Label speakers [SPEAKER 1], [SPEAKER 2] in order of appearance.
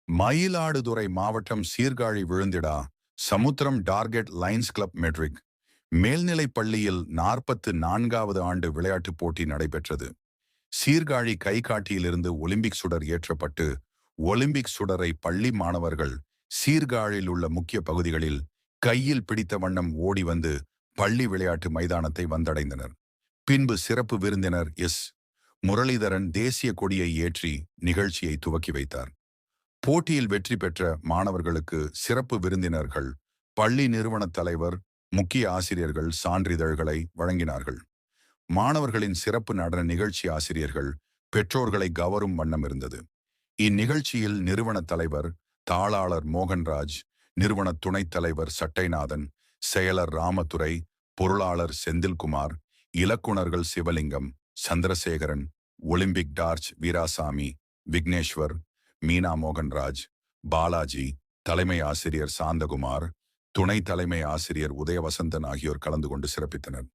[SPEAKER 1] மயிலாடுதுறை மாவட்டம் சீர்காழி விழுந்திடா சமுத்திரம் target lines club matric மேல்நிலைப் பள்ளியில் 44வது ஆண்டு விளையாட்டுப் போட்டி நடைபெற்றது. சீர்காழி கைகாட்டியிலிருந்து ஒலிம்பிக் சுடர் ஏற்றப்பட்டு ஒலிம்பிக் சுடரை பள்ளி மாணவர்கள் சீர்காழியில் உள்ள முக்கிய பகுதிகளில் கையில் பிடித்த வண்ணம் ஓடி வந்து பள்ளி விளையாட்டு மைதானத்தை வந்தடைந்தனர். பின்பு சிறப்பு விருந்தினர் எஸ். முரளிதரன் தேசிய கொடியை ஏற்றி நிகழ்ச்சியை துவக்கி வைத்தார். போட்டியில் வெற்றி பெற்ற மாணவர்களுக்கு சிறப்பு விருந்தினர்கள், பள்ளி நிறுவன தலைவர், முக்கிய ஆசிரியர்கள் சான்றிதழ்களை வழங்கினார்கள். மாணவர்களின் சிறப்பு நடன நிகழ்ச்சி ஆசிரியர்கள் பெற்றோர்களை கவரும் வண்ணம் இருந்தது. இந்நிகழ்ச்சியில் நிறுவன தலைவர் தாளாளர் மோகன்ராஜ், நிறுவன துணைத் தலைவர் சட்டைநாதன், செயலர் ராமதுரை, பொருளாளர் செந்தில்குமார், இலக்குனர்கள் சிவலிங்கம், சந்திரசேகரன், ஒலிம்பிக் டார்ச் வீராசாமி, விக்னேஸ்வர், மீனா மோகன்ராஜ், பாலாஜி, தலைமை ஆசிரியர் சாந்தகுமார், துணை தலைமை ஆசிரியர் உதயவசந்தன் ஆகியோர் கலந்து கொண்டு சிறப்பித்தனர்.